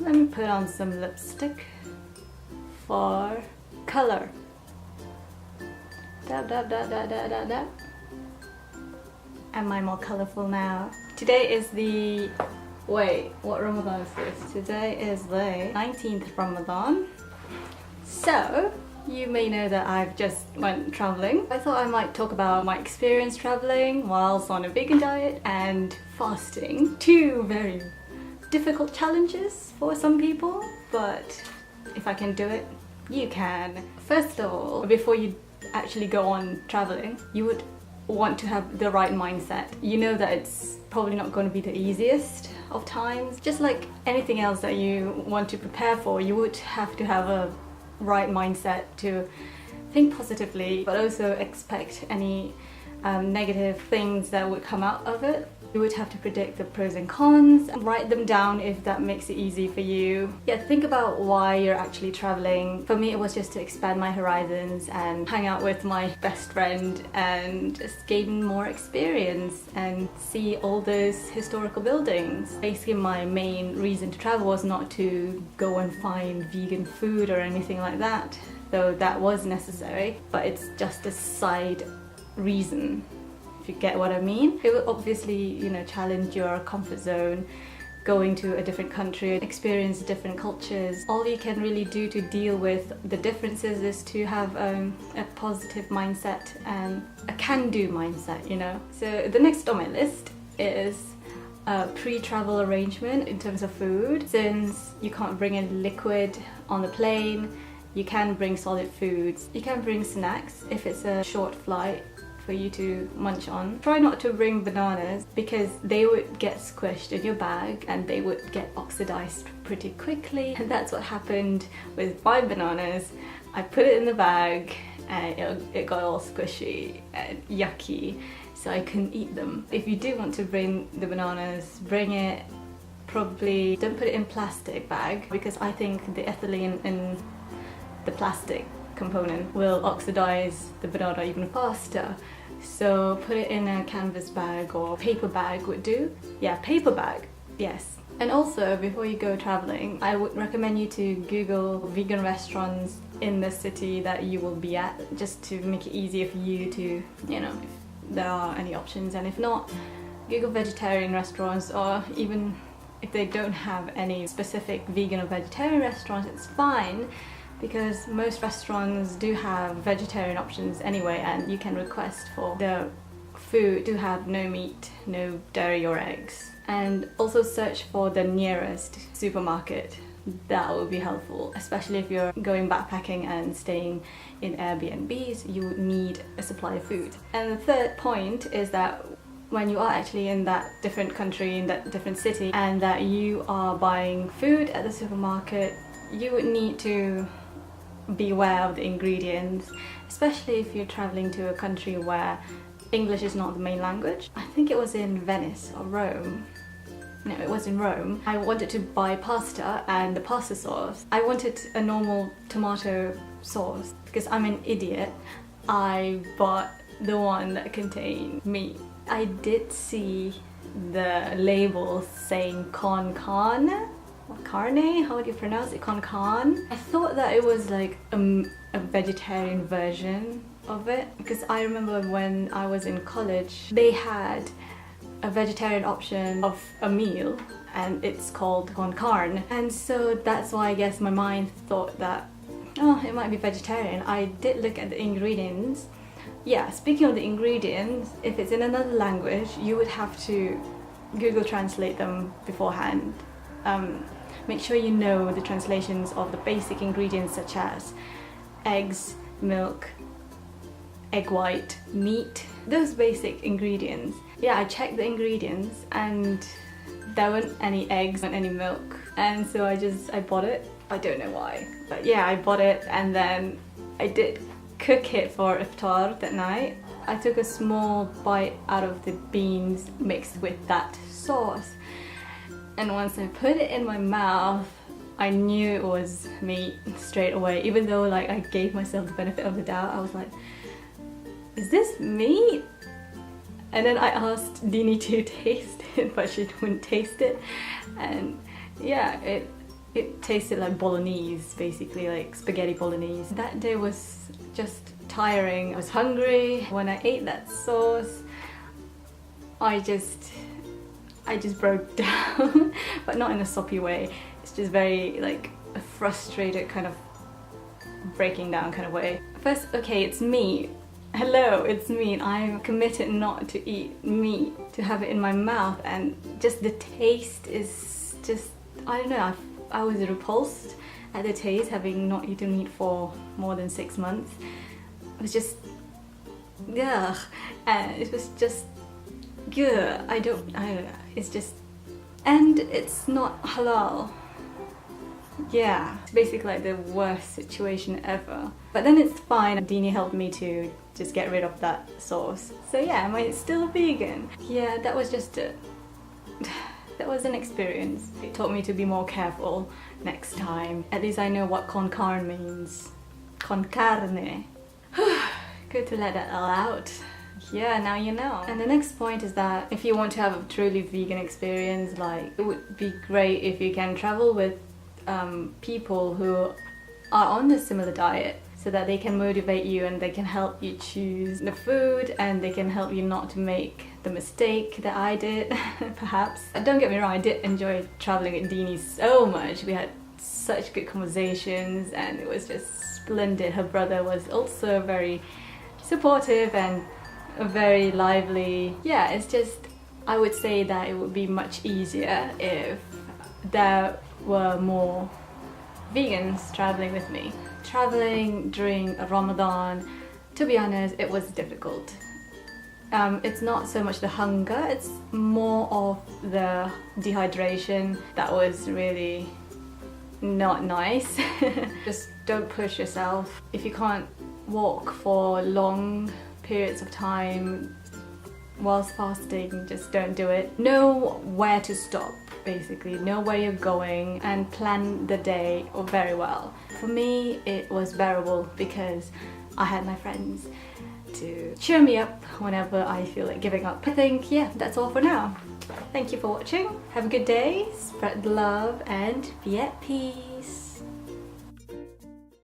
Let me put on some lipstick for color. Dab, dab, dab, dab, dab, dab, dab. Am I more colorful now? Today is the... Wait, what Ramadan is this? Today is the 19th Ramadan. So, you may know that I've just went traveling. I thought I might talk about my experience traveling whilst on a vegan diet and fasting. Two very difficult challenges for some people, but if I can do it, you can. First of all, before you actually go on traveling, you would want to have the right mindset. You know that it's probably not going to be the easiest of times. Just like anything else that you want to prepare for, you would have to have a right mindset to think positively, but also expect any negative things that would come out of it. You would have to predict the pros and cons and write them down if that makes it easy for you. Yeah, think about why you're actually traveling. For me, it was just to expand my horizons and hang out with my best friend and just gain more experience and see all those historical buildings. Basically, my main reason to travel was not to go and find vegan food or anything like that, though that was necessary, but it's just a side reason. If you get what I mean. It will obviously, you know, challenge your comfort zone, going to a different country, experience different cultures. All you can really do to deal with the differences is to have a positive mindset and a can-do mindset, you know. So the next on my list is a pre-travel arrangement in terms of food. Since you can't bring in liquid on the plane, you can bring solid foods. You can bring snacks if it's a short flight for you to munch on. Try not to bring bananas because they would get squished in your bag and they would get oxidized pretty quickly, and that's what happened with my bananas. I put it in the bag and it got all squishy and yucky, so I couldn't eat them. If you do want to bring the bananas, bring it, probably don't put it in plastic bag because I think the ethylene in the plastic component will oxidize the banana even faster. So put it in a canvas bag or paper bag would do. Yeah, paper bag, yes. And also, before you go traveling, I would recommend you to Google vegan restaurants in the city that you will be at, just to make it easier for you to, you know, if there are any options. And if not, Google vegetarian restaurants, or even if they don't have any specific vegan or vegetarian restaurants, it's fine, because most restaurants do have vegetarian options anyway, and you can request for the food to have no meat, no dairy or eggs. And also search for the nearest supermarket. That will be helpful, especially if you're going backpacking and staying in Airbnbs, you would need a supply of food. And the third point is that when you are actually in that different country, in that different city, and that you are buying food at the supermarket, you would need to be aware of the ingredients, especially if you're traveling to a country where English is not the main language. I think it was in Venice or Rome. No, it was in Rome. I wanted to buy pasta and the pasta sauce. I wanted a normal tomato sauce because I'm an idiot. I bought the one that contained meat. I did see the label saying Concarne. Concarne? How would you pronounce it? Concarne? I thought that it was like a vegetarian version of it, because I remember when I was in college they had a vegetarian option of a meal and it's called Concarne, and so that's why I guess my mind thought that, oh, it might be vegetarian. I did look at the ingredients. Yeah, speaking of the ingredients, if it's in another language you would have to Google translate them beforehand. Make sure you know the translations of the basic ingredients such as eggs, milk, egg white, meat, those basic ingredients. Yeah, I checked the ingredients and there weren't any eggs, weren't any milk, and so I bought it. I don't know why, but yeah, I bought it, and then I did cook it for iftar that night. I took a small bite out of the beans mixed with that sauce, and once I put it in my mouth, I knew it was meat straight away. Even though like I gave myself the benefit of the doubt, I was like, is this meat? And then I asked Dini to taste it, but she wouldn't taste it. And yeah, it tasted like bolognese, basically like spaghetti bolognese. That day was just tiring. I was hungry. When I ate that sauce, I just broke down, but not in a soppy way. It's just very like a frustrated kind of breaking down kind of way. First, okay, it's meat. Hello, it's meat. I'm committed not to eat meat, to have it in my mouth, and just the taste is just, I don't know, I was repulsed at the taste, having not eaten meat for more than 6 months. It was just, yeah, and it was just good. I don't know, it's just, and it's not halal. Yeah, it's basically like the worst situation ever. But then it's fine. Dini helped me to just get rid of that sauce. So yeah, am I still vegan? Yeah, that was just that was an experience. It taught me to be more careful next time. At least I know what Concarne means. Concarne. Good to let that all out. Yeah, now you know. And the next point is that if you want to have a truly vegan experience, like, it would be great if you can travel with people who are on a similar diet, so that they can motivate you and they can help you choose the food, and they can help you not to make the mistake that I did, perhaps. Don't get me wrong, I did enjoy traveling with Dini so much. We had such good conversations and it was just splendid. Her brother was also very supportive and very lively. Yeah, it's just, I would say that it would be much easier if there were more vegans traveling with me. Traveling during Ramadan, to be honest, it was difficult. It's not so much the hunger, it's more of the dehydration that was really not nice. Just don't push yourself. If you can't walk for long periods of time whilst fasting, just don't do it. Know where to stop, basically. Know where you're going and plan the day very well. For me, it was bearable because I had my friends to cheer me up whenever I feel like giving up. I think, yeah, that's all for now. Thank you for watching. Have a good day, spread the love, and be at peace.